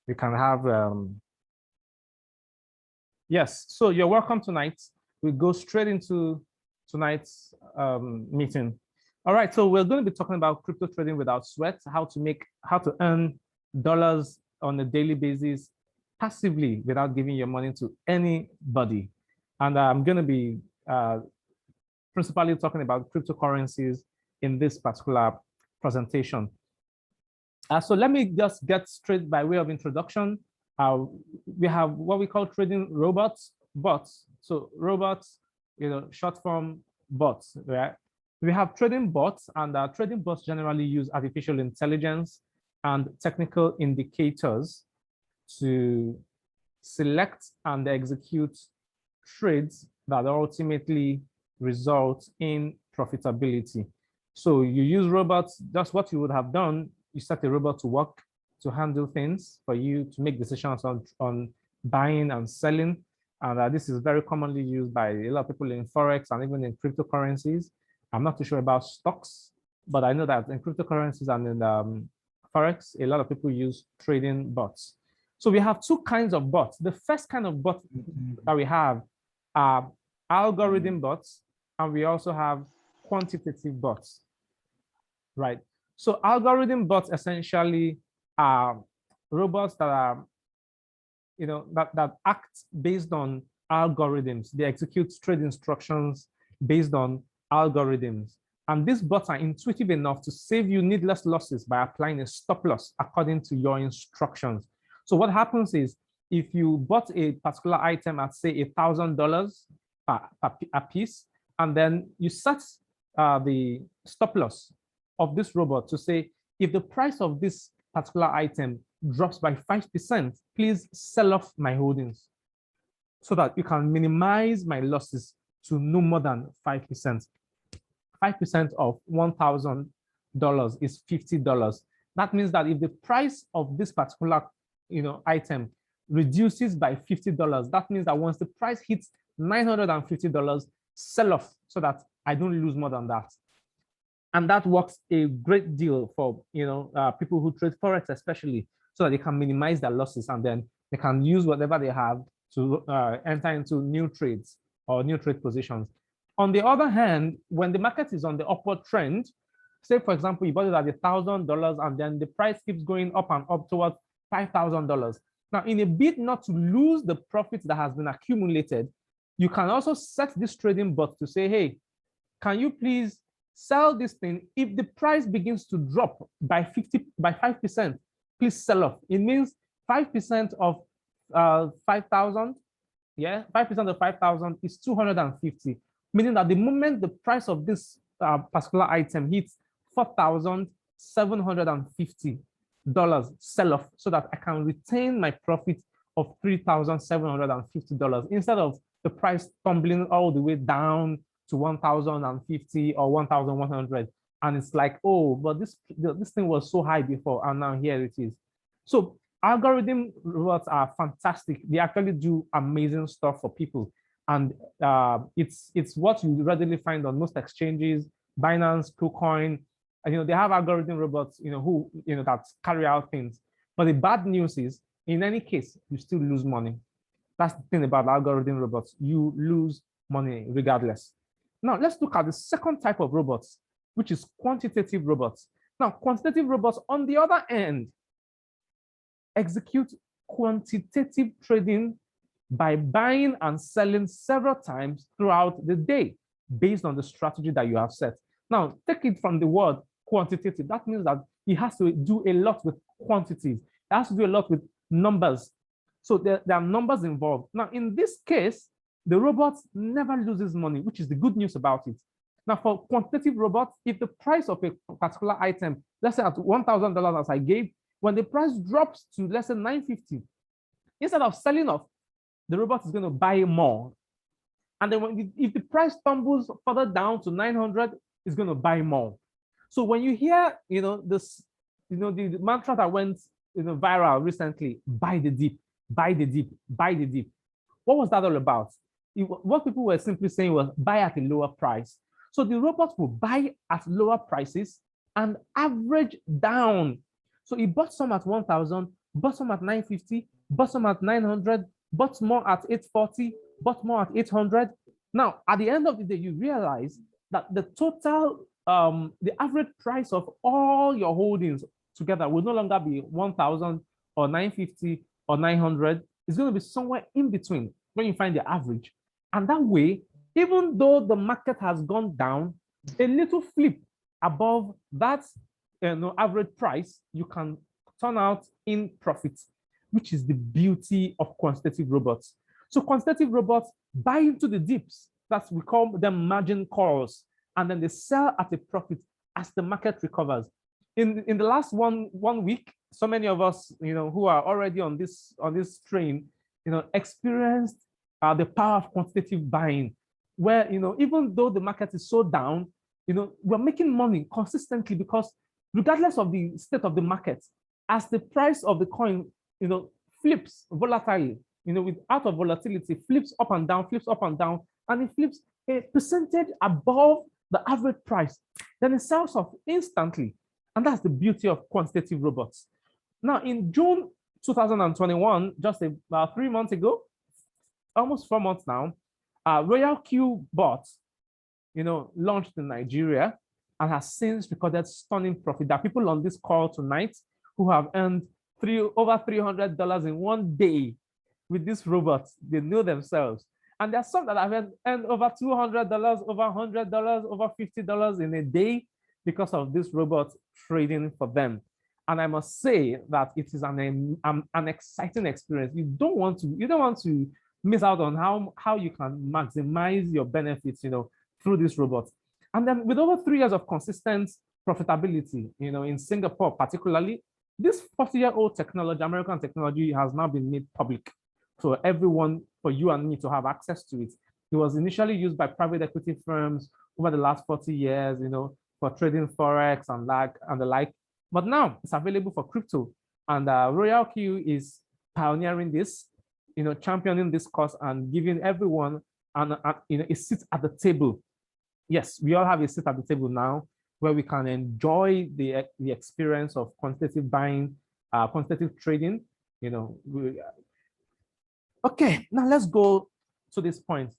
We can have, yes, so you're welcome tonight. We go straight into tonight's meeting. All right, so we're going to be talking about crypto trading without sweat, how to earn dollars on a daily basis passively without giving your money to anybody. And I'm going to be principally talking about cryptocurrencies in this particular presentation. So let me just get straight by way of introduction. We have what we call trading bots. So robots, short form bots, right? We have trading bots, and trading bots generally use artificial intelligence and technical indicators to select and execute trades that ultimately result in profitability. So you use robots, that's what you would have done. You set a robot to work to handle things for you, to make decisions on buying and selling. And this is very commonly used by a lot of people in Forex and even in cryptocurrencies. I'm not too sure about stocks, but I know that in cryptocurrencies and in Forex, a lot of people use trading bots. So we have two kinds of bots. The first kind of bot that we have are algorithm bots, and we also have quantitative bots, right? So algorithm bots essentially are robots that are, that act based on algorithms. They execute trade instructions based on algorithms. And these bots are intuitive enough to save you needless losses by applying a stop loss according to your instructions. So what happens is, if you bought a particular item at, say, $1,000 a piece, and then you set the stop loss of this robot to say, if the price of this particular item drops by 5%, please sell off my holdings so that you can minimize my losses to no more than 5%. 5% of $1,000 is $50. That means that if the price of this particular item reduces by $50, that means that once the price hits $950, sell off so that I don't lose more than that. And that works a great deal for people who trade Forex, especially, so that they can minimize their losses, and then they can use whatever they have to enter into new trades or new trade positions. On the other hand, when the market is on the upward trend, say, for example, you bought it at $1,000 and then the price keeps going up and up towards $5,000. Now, in a bid not to lose the profit that has been accumulated, you can also set this trading bot to say, hey, can you please sell this thing? If the price begins to drop by 5%, please sell off. It means 5% of 5,000, yeah, 5% of 5,000 is 250, meaning that the moment the price of this particular item hits $4,750, sell off, so that I can retain my profit of $3,750 instead of the price tumbling all the way down to 1,050 or 1,100. And it's like, oh, but this thing was so high before, and now here it is. So algorithm robots are fantastic. They actually do amazing stuff for people. And it's what you readily find on most exchanges, Binance, KuCoin. And, they have algorithm robots, who, that carry out things. But the bad news is, in any case, you still lose money. That's the thing about algorithm robots. You lose money regardless. Now, let's look at the second type of robots, which is quantitative robots. Now, quantitative robots, on the other end, execute quantitative trading by buying and selling several times throughout the day based on the strategy that you have set. Now, take it from the word quantitative. That means that it has to do a lot with quantities. It has to do a lot with numbers. So there are numbers involved. Now, in this case, the robot never loses money, which is the good news about it. Now, for quantitative robots, if the price of a particular item, let's say at $1,000 as I gave, when the price drops to, let's say, $950, instead of selling off, the robot is going to buy more. And then if the price tumbles further down to 900, it's going to buy more. So when you hear, this, the mantra that went, viral recently, buy the dip, buy the dip, buy the dip. What was that all about? What people were simply saying was buy at a lower price. So the robots will buy at lower prices and average down. So he bought some at 1,000, bought some at 950, bought some at 900, bought more at 840, bought more at 800. Now, at the end of the day, you realize that the total, the average price of all your holdings together will no longer be 1,000 or 950 or 900. It's going to be somewhere in between when you find the average. And that way, even though the market has gone down, a little flip above that average price, you can turn out in profits, which is the beauty of quantitative robots. So quantitative robots buy into the dips, that we call them margin calls, and then they sell at a profit as the market recovers. In the last one week, so many of us, who are already on this train, experienced the power of quantitative buying, where even though the market is so down, we're making money consistently, because regardless of the state of the market, as the price of the coin, flips volatilely, out of volatility, flips up and down, and it flips a percentage above the average price, then it sells off instantly. And that's the beauty of quantitative robots. Now, in June 2021, just about 3 months ago, almost 4 months now, RoyalQ bot, launched in Nigeria and has since recorded stunning profit. There are people on this call tonight who have earned over $300 in one day with this robot. They know themselves. And there are some that have earned over $200, over $100, over $50 in a day because of this robot trading for them. And I must say that it is an exciting experience. You don't want to miss out on how you can maximize your benefits, through this robot. And then with over 3 years of consistent profitability, in Singapore particularly, this 40-year-old technology, American technology, has now been made public for everyone, for you and me to have access to it. It was initially used by private equity firms over the last 40 years, for trading Forex and the like. But now it's available for crypto. And RoyalQ is pioneering this, championing this cause and giving everyone a seat at the table. Yes, we all have a seat at the table now where we can enjoy the experience of quantitative buying, quantitative trading. Okay, now let's go to this point.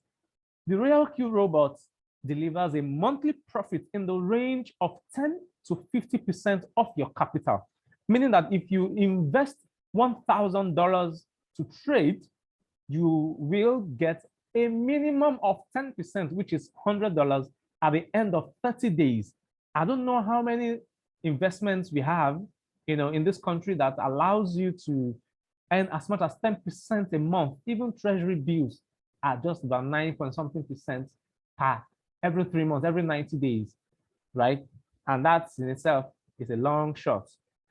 The RoyalQ robot delivers a monthly profit in the range of 10 to 50% of your capital, meaning that if you invest $1,000 to trade, you will get a minimum of 10%, which is $100 at the end of 30 days. I don't know how many investments we have, in this country that allows you to earn as much as 10% a month. Even treasury bills are just about 9-point-something% per every 3 months, every 90 days, right? And that in itself is a long shot.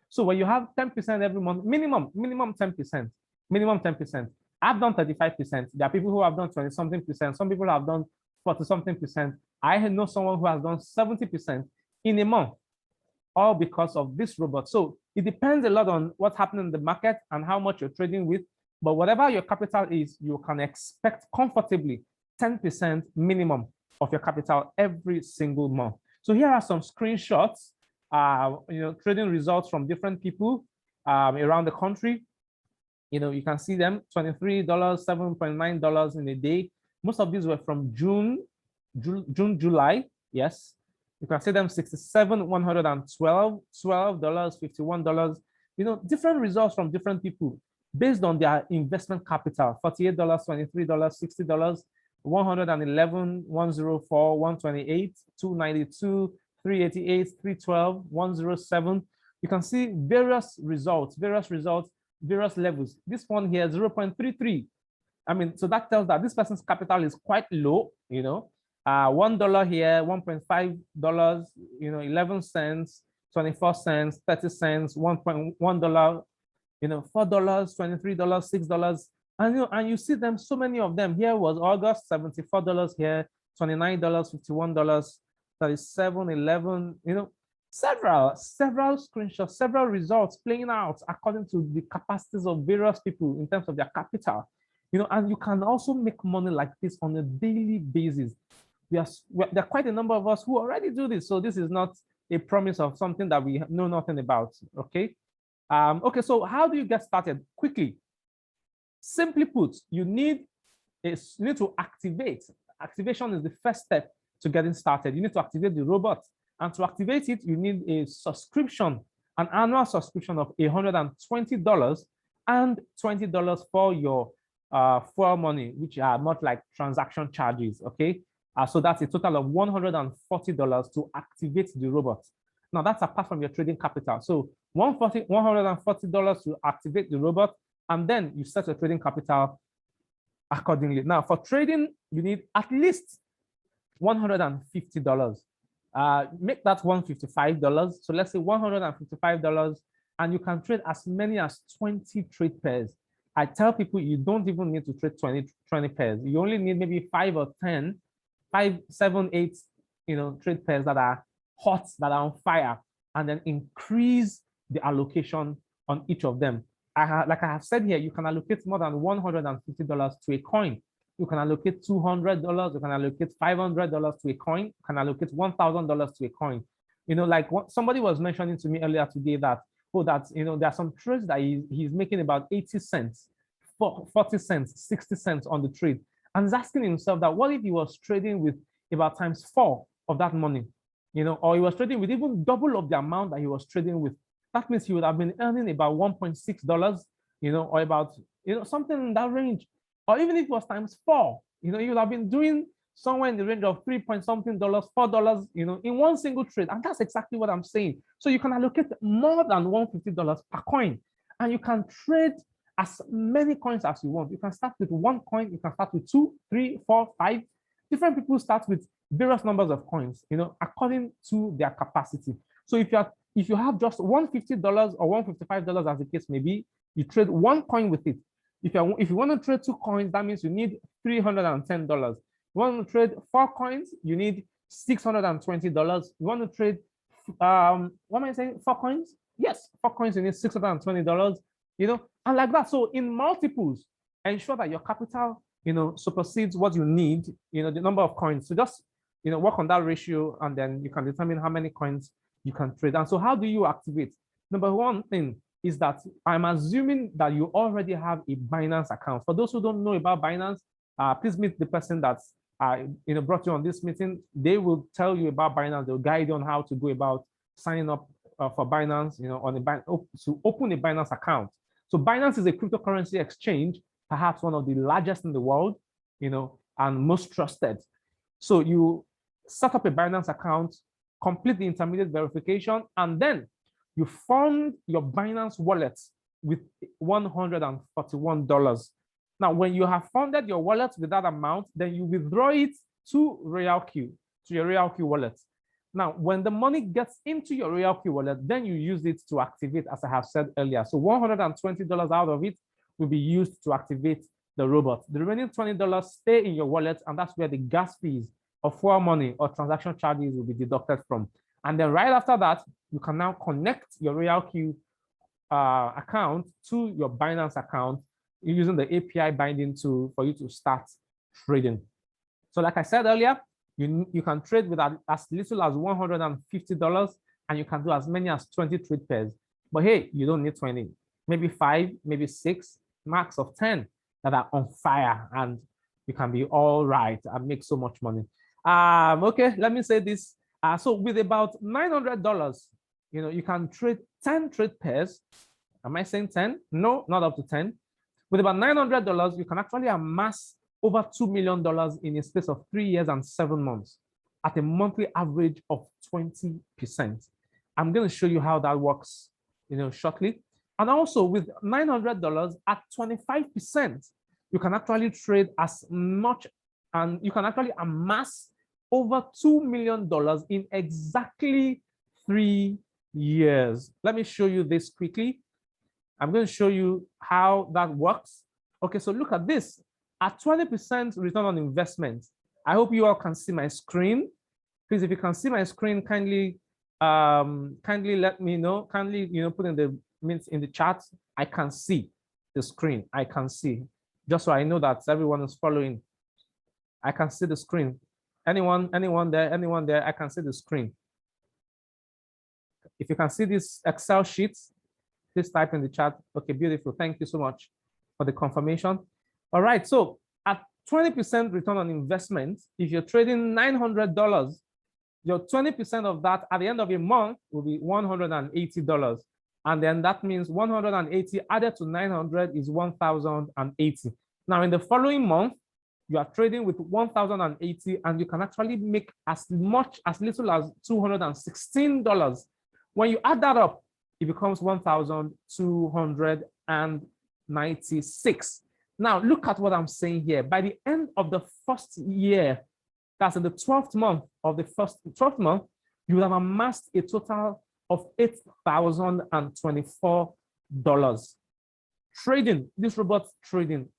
So when you have 10% every month, minimum 10%, minimum 10%. I've done 35%. There are people who have done 20-something%. Some people have done 40-something%. I know someone who has done 70% in a month, all because of this robot. So it depends a lot on what's happening in the market and how much you're trading with. But whatever your capital is, you can expect comfortably 10% minimum of your capital every single month. So here are some screenshots, trading results from different people around the country. You can see them, $23, $7.9 in a day. Most of these were from June, July. Yes. You can see them $67, $112, $12, $51. Different results from different people based on their investment capital: $48, $23, $60, $111, $104, $128, $292, $388, $312, $107. You can see various results, various levels. This one here, 0.33. I mean, so that tells that this person's capital is quite low, $1 here, $1.5, 11 cents, 24 cents, 30 cents, $1.1, $4, $23, $6. And you see them, so many of them. Here was August, $74 here, $29, $51, 37, 11, several screenshots, several results playing out according to the capacities of various people in terms of their capital. And you can also make money like this on a daily basis. There are quite a number of us who already do this. So this is not a promise of something that we know nothing about, okay? Okay, so how do you get started? Quickly, simply put, you need to activate. Activation is the first step to getting started. You need to activate the robot. And to activate it, you need a subscription, an annual subscription of $120 and $20 for your fuel money, which are not like transaction charges. Okay. So that's a total of $140 to activate the robot. Now that's apart from your trading capital. So $140 to activate the robot, and then you set your trading capital accordingly. Now, for trading, you need at least $150. Make that $155. So let's say $155, and you can trade as many as 20 trade pairs. I tell people you don't even need to trade 20 pairs. You only need maybe 5 or 10, 5, 7, 8, trade pairs that are hot, that are on fire, and then increase the allocation on each of them. Like I have said here, you can allocate more than $150 to a coin. You can allocate $200. You can allocate $500 to a coin. You can allocate $1,000 to a coin. Like what somebody was mentioning to me earlier today that, there are some trades that he's making about 80 cents, 40 cents, 60 cents on the trade. And he's asking himself that what if he was trading with about times 4 of that money, or he was trading with even double of the amount that he was trading with. That means he would have been earning about $1.6, or about, something in that range. Or even if it was times 4, you would have been doing somewhere in the range of 3 point something dollars, $4, in one single trade. And that's exactly what I'm saying. So you can allocate more than $150 per coin, and you can trade as many coins as you want. You can start with 1 coin, you can start with 2, 3, 4, 5. Different people start with various numbers of coins, according to their capacity. So if you have just $150 or $155, as the case may be, you trade 1 coin with it. If you want to trade 2 coins, that means you need $310. You want to trade 4 coins, you need $620. You want to trade, what am I saying? 4 coins? Yes, 4 coins, you need $620, and like that. So in multiples, ensure that your capital, supersedes what you need, the number of coins. So just, work on that ratio, and then you can determine how many coins you can trade. And so how do you activate? Number one thing is that I'm assuming that you already have a Binance account. For those who don't know about Binance, please meet the person that's brought you on this meeting. They will tell you about Binance. They'll guide you on how to go about signing up for Binance, to open a Binance account. So Binance is a cryptocurrency exchange, perhaps one of the largest in the world, and most trusted. So you set up a Binance account, complete the intermediate verification, and then you fund your Binance wallet with $141. Now, when you have funded your wallet with that amount, then you withdraw it to RoyalQ, to your RoyalQ wallet. Now, when the money gets into your RoyalQ wallet, then you use it to activate, as I have said earlier. So $120 out of it will be used to activate the robot. The remaining $20 stay in your wallet, and that's where the gas fees of fuel money or transaction charges will be deducted from. And then right after that, you can now connect your RoyalQ account to your Binance account using the API binding tool for you to start trading. So like I said earlier, you can trade with as little as $150, and you can do as many as 20 trade pairs. But hey, you don't need 20, maybe 5, maybe 6, max of 10 that are on fire, and you can be all right and make so much money. Okay, let me say this. So with about $900, you can trade 10 trade pairs. Am I saying 10? No, not up to 10. With about $900, you can actually amass over $2 million in a space of 3 years and 7 months at a monthly average of 20%. I'm going to show you how that works, shortly. And also with $900 at 25%, you can actually trade as much, and you can actually amass over $2 million in exactly 3 years. Let me show you this quickly. I'm going to show you how that works. Okay, so look at this. At 20% return on investment, I hope you all can see my screen. Please, if you can see my screen, kindly let me know. Kindly, put in the chat. I can see the screen. I can see. Just so I know that everyone is following. I can see the screen. Anyone there? I can see the screen. If you can see this Excel sheet, Please type in the chat. Okay, beautiful. Thank you so much for the confirmation. All right, so at 20% return on investment, if you're trading $900, your 20% of that at the end of a month will be $180. And then that means 180 added to 900 is 1,080. Now, in the following month, you are trading with 1,080, and you can actually make as much, as little as $216. When you add that up, it becomes 1,296. Now, look at what I'm saying here. By the end of the first year, that's in the 12th month of the 12th month, you will have amassed a total of $8,024. Trading, this robot trading,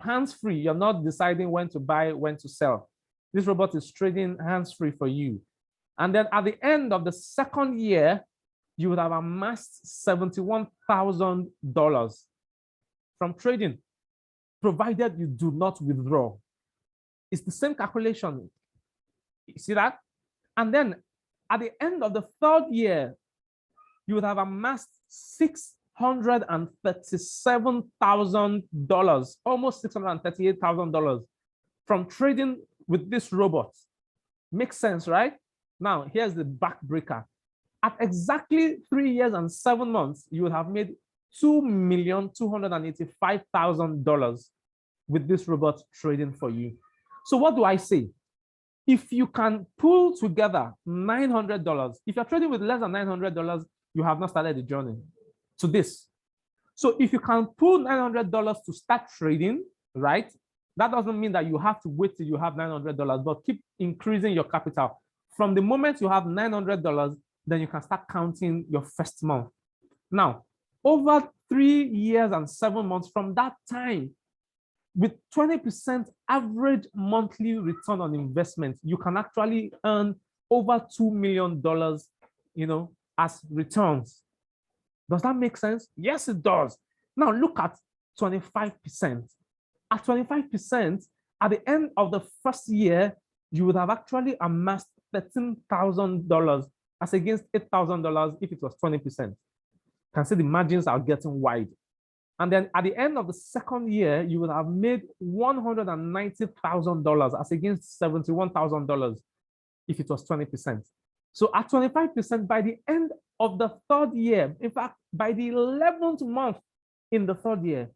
hands-free. You're not deciding when to buy, when to sell. This robot is trading hands-free for you. And then at the end of the second year, you would have amassed $71,000 from trading, provided you do not withdraw. It's the same calculation. You see that? And then at the end of the third year, you would have amassed $637,000, almost $638,000 from trading with this robot. Makes sense, right? Now, here's the backbreaker. At exactly 3 years and 7 months, you would have made $2,285,000 with this robot trading for you. So what do I say? If you can pull together $900, if you're trading with less than $900, you have not started the journey to this. So if you can pull $900 to start trading, right? That doesn't mean that you have to wait till you have $900, but keep increasing your capital. From the moment you have $900, then you can start counting your first month. Now, over 3 years and 7 months from that time, with 20% average monthly return on investment, you can actually earn over $2 million, as returns. Does that make sense? Yes, it does. Now look at 25%. At 25%, at the end of the first year, you would have actually amassed $13,000 as against $8,000 if it was 20%. You can see the margins are getting wide. And then at the end of the second year, you would have made $190,000 as against $71,000 if it was 20%. So at 25%, by the end of the third year, in fact, by the 11th month in the third year,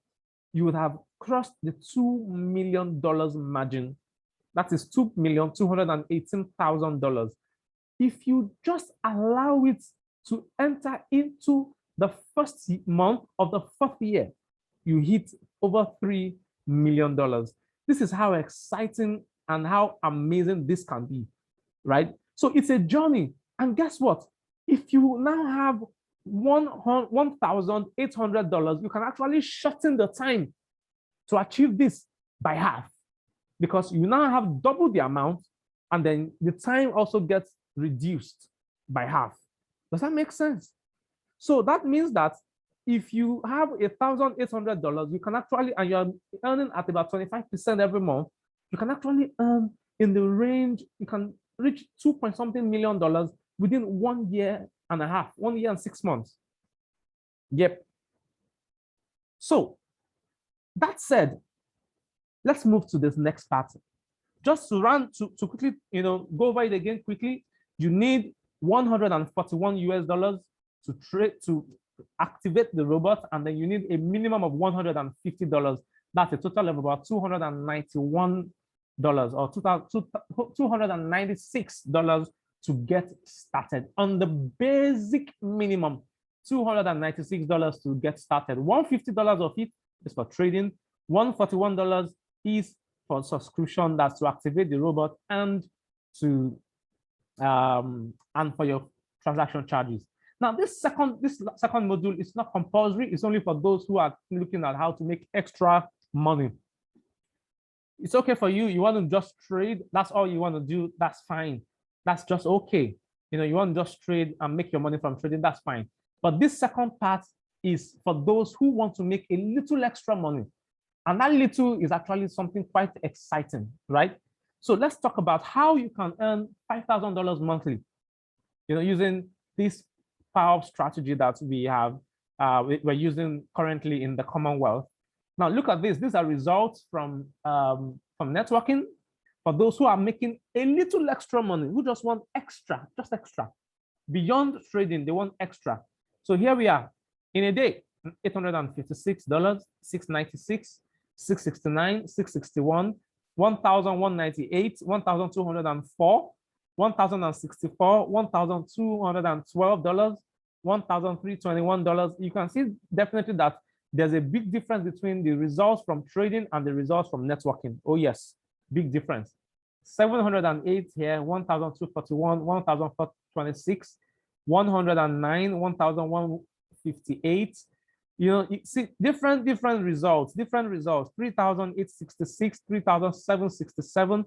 you would have crossed the $2 million margin. That is $2,218,000. If you just allow it to enter into the first month of the fourth year, you hit over $3 million. This is how exciting and how amazing this can be, right? So it's a journey. And guess what? If you now have $1,800, you can actually shorten the time to achieve this by half, because you now have double the amount, and then the time also gets reduced by half. Does that make sense? So that means that if you have $1,800, you can actually, and you're earning at about 25% every month, you can actually earn in the range, you can reach $2-something million within 1 year and a half, 1 year and 6 months. Yep. So that said, let's move to this next part. Just to quickly, go over it again quickly, you need $141 to trade, to activate the robot, and then you need a minimum of $150. That's a total of about $291 or $296 to get started. On the basic minimum, $296 to get started. $150 of it is for trading. $141 is for subscription, that's to activate the robot and to and for your transaction charges. Now, this second module is not compulsory. It's only for those who are looking at how to make extra money. It's okay for you. You want to just trade. That's all you want to do. That's fine. That's just okay. You want to just trade and make your money from trading. That's fine. But this second part is for those who want to make a little extra money. And that little is actually something quite exciting, right? So let's talk about how you can earn $5,000 monthly, using this power strategy that we have we're using currently in the Commonwealth. Now look at this. These are results from networking for those who are making a little extra money, who just want extra, just extra. Beyond trading, they want extra. So here we are in a day, $856, $696, $669, $661, $1,198, $1,204, $1,064, $1,212, $1,321. You can see definitely that there's a big difference between the results from trading and the results from networking. Oh yes, big difference. 708 here, 1,241, 1,426, 109, 1,158. You know, you see different results, 3,866, 3,767,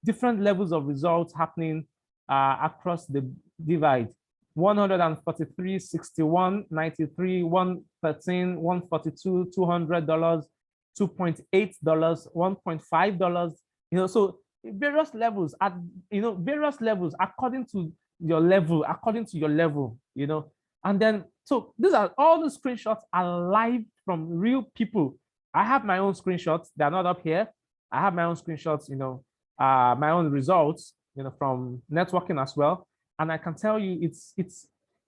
different levels of results happening across the divide. 143, 61, 93, 113, 142, $200, $2.8, $1.5. You know, so various levels at various levels according to your level, you know. And then so these are all the screenshots are live from real people. I have my own screenshots, they're not up here. I have my own screenshots, you know, my own results, you know, from networking as well. And I can tell you it's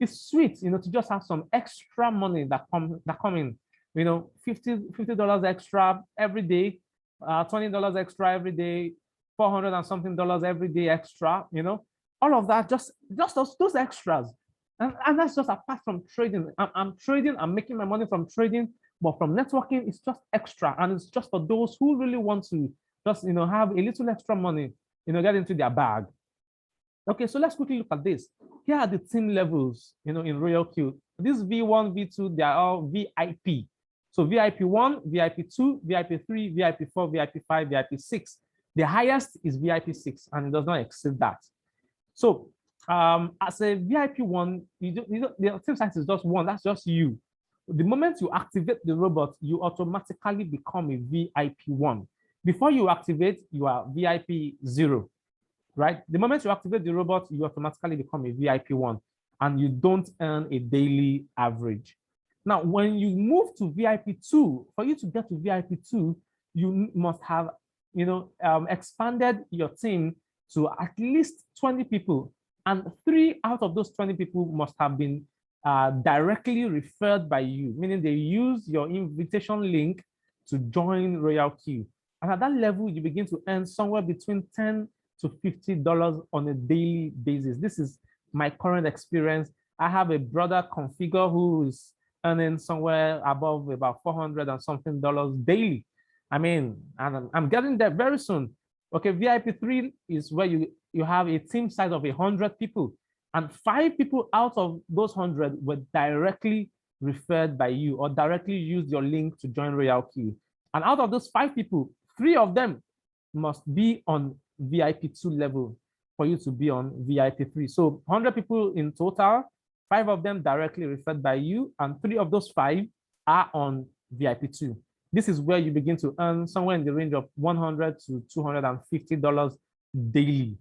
sweet, you know, to just have some extra money that come in, you know, $50 extra every day, $20 extra every day, 400 and something dollars every day extra, you know, all of that, just those extras. And that's just apart from trading. I'm trading, I'm making my money from trading, but from networking, it's just extra. And it's just for those who really want to just, you know, have a little extra money, you know, get into their bag. Okay, so let's quickly look at this. Here are the team levels, you know, in RoyalQ. This V1, V2, they are all VIP. So VIP 1, VIP 2, VIP 3, VIP 4, VIP 5, VIP 6. The highest is VIP 6, and it does not exceed that. So as a VIP 1, the team size is just 1. That's just you. The moment you activate the robot, you automatically become a VIP 1. Before you activate, you are VIP 0. Right? The moment you activate the robot, you automatically become a VIP 1, and you don't earn a daily average. Now, when you move to VIP 2, for you to get to VIP 2, you must have, you know, expanded your team to at least 20 people, and 3 out of those 20 people must have been directly referred by you, meaning they use your invitation link to join RoyalQ. And at that level, you begin to earn somewhere between $10 to $50 on a daily basis. This is my current experience. I have a brother configure who is earning somewhere above about 400 and something dollars daily. I mean, and I'm getting there very soon. Okay, VIP 3 is where you have a team size of 100 people, and 5 people out of those 100 were directly referred by you or directly used your link to join RoyalQ. And out of those 5 people, 3 of them must be on VIP 2 level for you to be on VIP 3. So 100 people in total, 5 of them directly referred by you, and 3 of those 5 are on VIP 2. This is where you begin to earn somewhere in the range of $100 to $250 daily.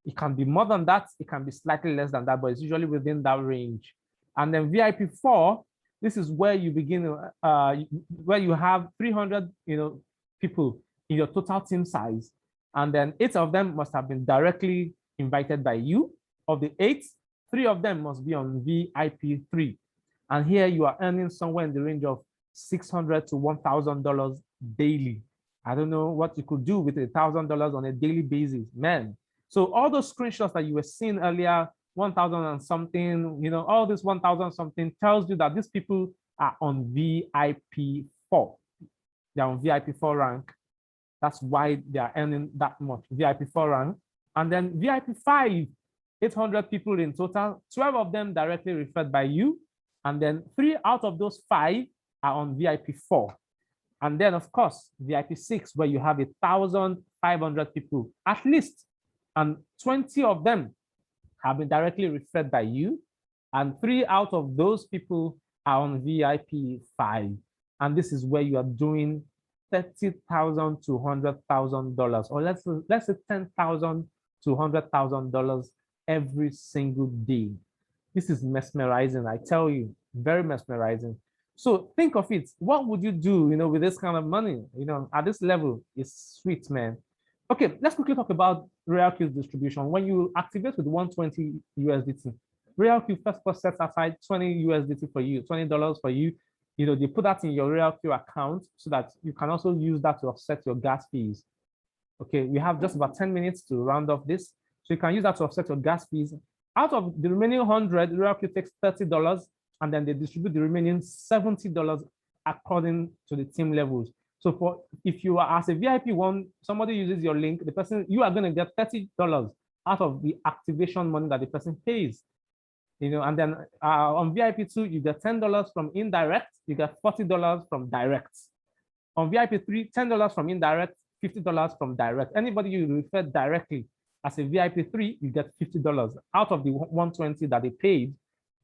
It can be more than that, it can be slightly less than that, but it's usually within that range. And then VIP 4, this is where you begin, where you have 300, you know, people in your total team size. And then 8 of them must have been directly invited by you. Of the 8, 3 of them must be on VIP 3. And here you are earning somewhere in the range of $600 to $1,000 daily. I don't know what you could do with $1,000 on a daily basis, man. So all those screenshots that you were seeing earlier, 1,000 and something, you know, all this 1,000 something tells you that these people are on VIP 4. They're on VIP 4 rank. That's why they are earning that much, VIP 4 rank. And then VIP 5, 800 people in total, 12 of them directly referred by you. And then 3 out of those 5 are on VIP 4. And then, of course, VIP 6, where you have 1,500 people, at least. And 20 of them have been directly referred by you. And 3 out of those people are on VIP 5. And this is where you are doing $30,000 to $100,000, or let's say $10,000 to $100,000 every single day. This is mesmerizing, I tell you, very mesmerizing. So think of it. What would you do, with this kind of money? At this level, it's sweet, man. Okay, let's quickly talk about RoyalQ's distribution. When you activate with 120 USDT, RoyalQ first sets aside 20 USDT for you, $20 for you. They put that in your RoyalQ account so that you can also use that to offset your gas fees. Okay, we have just about 10 minutes to round off this. So you can use that to offset your gas fees. Out of the remaining 100, RoyalQ takes $30, and then they distribute the remaining $70 according to the team levels. So if you are as a VIP one, somebody uses your link, you are going to get $30 out of the activation money that the person pays. And then on VIP 2, you get $10 from indirect, you get $40 from direct. On VIP 3, $10 from indirect, $50 from direct. Anybody you refer directly as a VIP 3, you get $50 out of the 120 that they paid.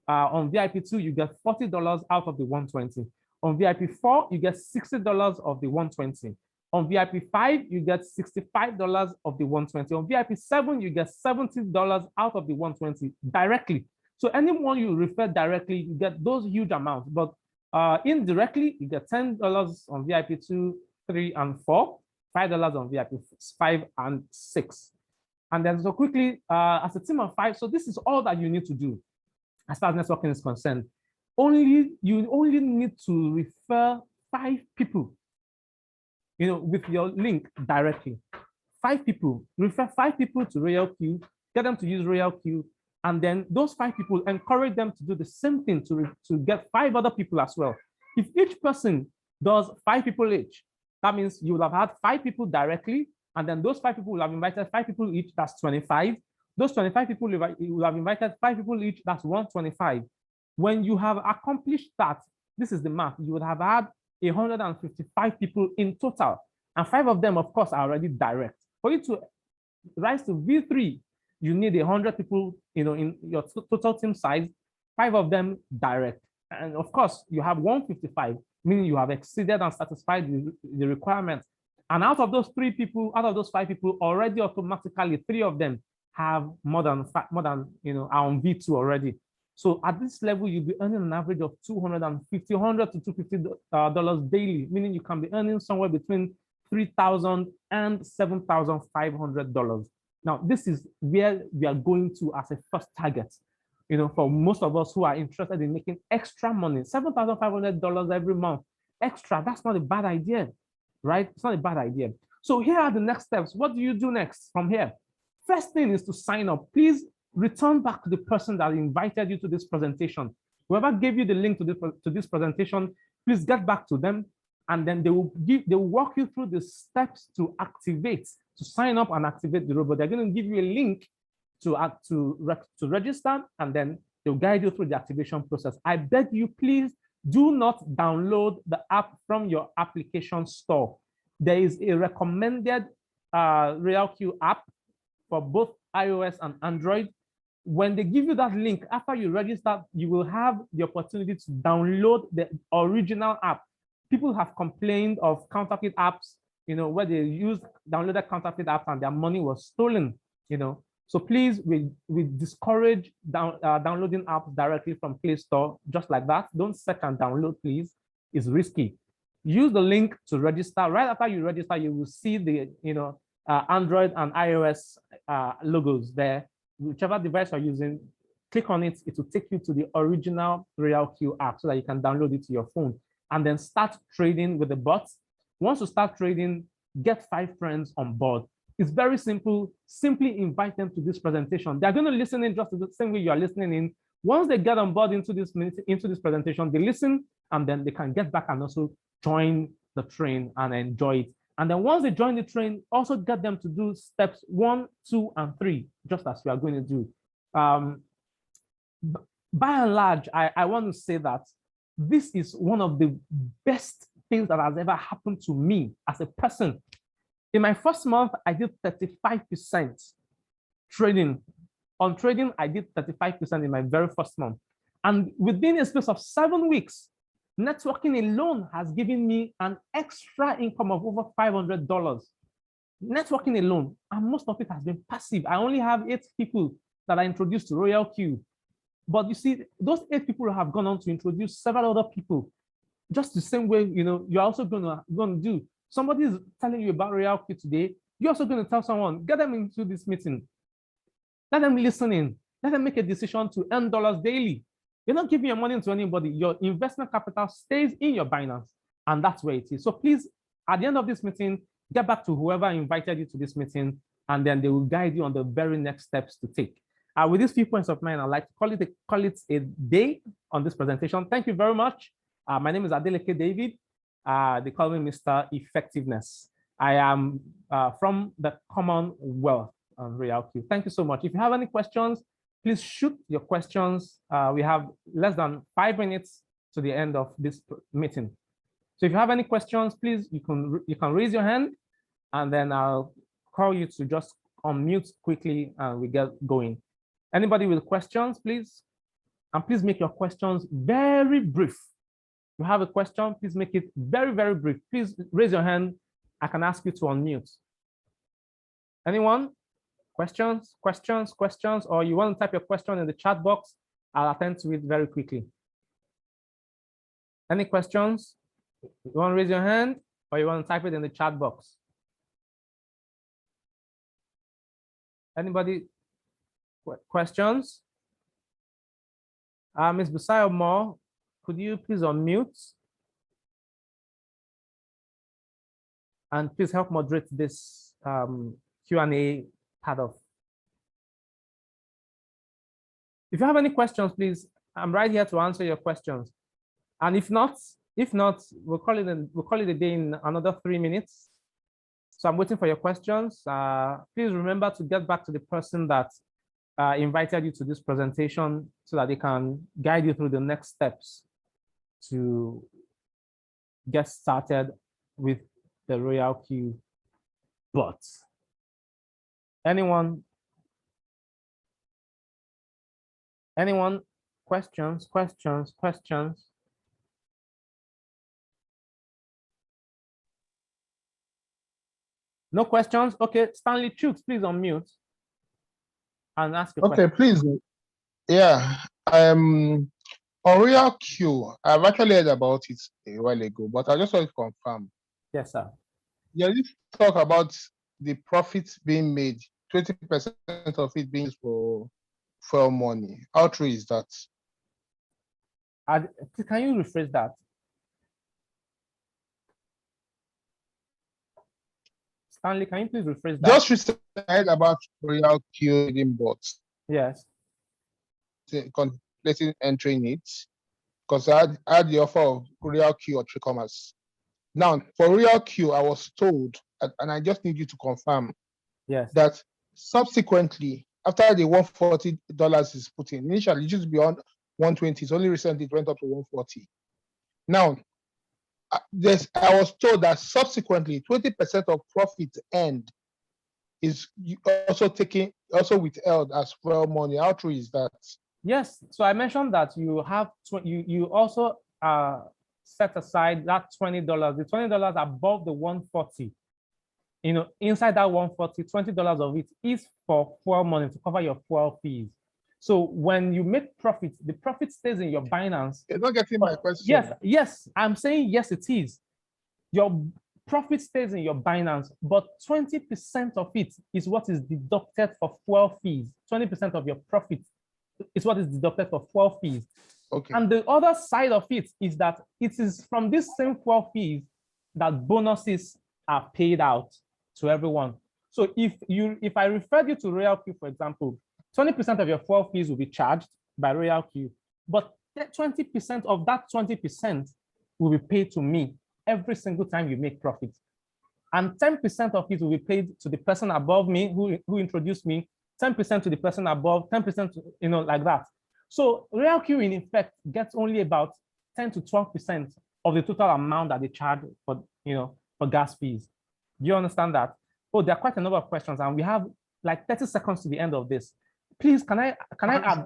On VIP 2, you get $40 out of the 120. On VIP 4, you get $60 of the 120. On VIP 5, you get $65 of the 120. On VIP 7, you get $70 out of the 120 directly. So anyone you refer directly, you get those huge amounts. But indirectly, you get $10 on VIP 2, 3, and 4, $5 on VIP 5 and 6. And then so quickly, as a team of 5, so this is all that you need to do as far as networking is concerned. You only need to refer 5 people, with your link directly. 5 people, refer 5 people to RoyalQ, get them to use RoyalQ, and then those 5 people, encourage them to do the same thing to get 5 other people as well. If each person does 5 people each, that means you will have had 5 people directly, and then those 5 people will have invited 5 people each, that's 25. Those 25 people will have invited 5 people each, that's 125. When you have accomplished that, this is the math, you would have had 155 people in total, and 5 of them, of course, are already direct. For you to rise to V3, you need 100 people, in your total team size, 5 of them direct. And of course, you have 155, meaning you have exceeded and satisfied the requirements. And out of those 5 people, already automatically 3 of them have more than are on V2 already. So at this level, you'll be earning an average of $100 to $250 daily, meaning you can be earning somewhere between $3,000 and $7,500. Now, this is where we are going to as a first target. For most of us who are interested in making extra money, $7,500 every month, extra, that's not a bad idea, right? It's not a bad idea. So here are the next steps. What do you do next from here? First thing is to sign up. Please return back to the person that invited you to this presentation. Whoever gave you the link to this presentation, please get back to them, and then they will walk you through the steps to sign up and activate the robot. They're going to give you a link to register, and then they'll guide you through the activation process. I beg you, please do not download the app from your application store. There is a recommended RoyalQ app for both iOS and Android. When they give you that link, after you register, you will have the opportunity to download the original app. People have complained of counterfeit apps, where they downloaded counterfeit apps and their money was stolen, So please, we discourage downloading apps directly from Play Store, just like that. Don't search and download, please. It's risky. Use the link to register. Right after you register, you will see the, Android and iOS logos there. Whichever device you're using, click on it. It will take you to the original RoyalQ app so that you can download it to your phone and then start trading with the bots. Once you start trading, get 5 friends on board. It's very simple. Simply invite them to this presentation. They're going to listen in just the same way you are listening in. Once they get on board into this presentation, they listen, and then they can get back and also join the train and enjoy it. And then once they join the train, also get them to do steps 1, 2, and 3, just as we are going to do. By and large, I want to say that this is one of the best things that has ever happened to me as a person. In my first month, I did 35% trading. On trading, I did 35% in my very first month. And within a space of 7 weeks, networking alone has given me an extra income of over $500. Networking alone, and most of it has been passive. I only have 8 people that I introduced to RoyalQ. But you see, those 8 people have gone on to introduce several other people. just the same way, you're also gonna do. Somebody is telling you about RoyalQ today. You're also going to tell someone, get them into this meeting. Let them listen in. Let them make a decision to earn dollars daily. You're not giving your money to anybody. Your investment capital stays in your Binance, and that's where it is. So please, at the end of this meeting, get back to whoever invited you to this meeting, and then they will guide you on the very next steps to take. With these few points of mine, I'd like to call it a day on this presentation. Thank you very much. My name is Adeleke David. They call me Mr. Effectiveness. I am from the Commonwealth on RoyalQ. Thank you so much. If you have any questions, please shoot your questions. We have less than 5 minutes to the end of this meeting. So if you have any questions, please, you can raise your hand, and then I'll call you to just unmute quickly and we get going. Anybody with questions, please? And please make your questions very brief. If you have a question, please make it very, very brief. Please raise your hand. I can ask you to unmute. Anyone? Questions, or you want to type your question in the chat box? I'll attend to it very quickly. Any questions? You want to raise your hand, or you want to type it in the chat box? Anybody? Questions? Ms. Busayo Moore, could you please unmute? And please help moderate this Q&A part of. If you have any questions, please, I'm right here to answer your questions. And if not, we'll call it a day in another 3 minutes. So I'm waiting for your questions. Please remember to get back to the person that invited you to this presentation so that they can guide you through the next steps to get started with the RoyalQ bot. Anyone? Questions? No questions? Okay, Stanley Chooks, please unmute and ask your question. Okay, please. Yeah, on RoyalQ, I've actually heard about it a while ago, but I just want to confirm. Yes, sir. Yeah, you talk about the profits being made, 20% of it being for money. How true is that? Can you rephrase that? Stanley, can you please rephrase that? Just recently I heard about RoyalQ trading bots. Yes. Contemplating entering it, because I had the offer of RoyalQ or Tricommerce. Now, for RoyalQ, I was told, and I just need you to confirm, yes, that subsequently, after the $140 is put in, initially it used to be on 120, it's only recently it went up to 140. Now, I was told that subsequently 20% of profit earned is also withheld as well money. How true is that? Yes. So I mentioned that you have you also set aside that $20, the $20 above the 140. Inside that 140, $20 of it is for fuel money to cover your fuel fees. So when you make profit, the profit stays in your Binance. You're not getting my question. Yes, I'm saying yes, it is. Your profit stays in your Binance, but 20% of it is what is deducted for fuel fees. 20% of your profit is what is deducted for fuel fees. Okay. And the other side of it is that it is from this same fuel fees that bonuses are paid out to everyone. So if I referred you to RoyalQ, for example, 20% of your fuel fees will be charged by RoyalQ, but 20% of that 20% will be paid to me every single time you make profit. And 10% of it will be paid to the person above me who introduced me, 10% to the person above, 10% to, like that. So RoyalQ in effect gets only about 10 to 12% of the total amount that they charge for, for gas fees. Do you understand that? Oh, there are quite a number of questions, and we have like 30 seconds to the end of this. Please, can I ask,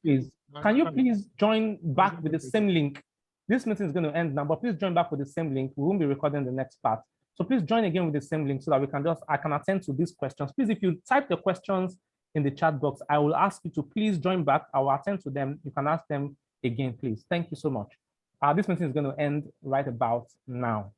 please, can you please join back with the same link? This meeting is going to end now, but please join back with the same link. We won't be recording the next part. So please join again with the same link so that I can attend to these questions. Please, if you type the questions in the chat box, I will ask you to please join back. I will attend to them. You can ask them again, please. Thank you so much. This meeting is going to end right about now.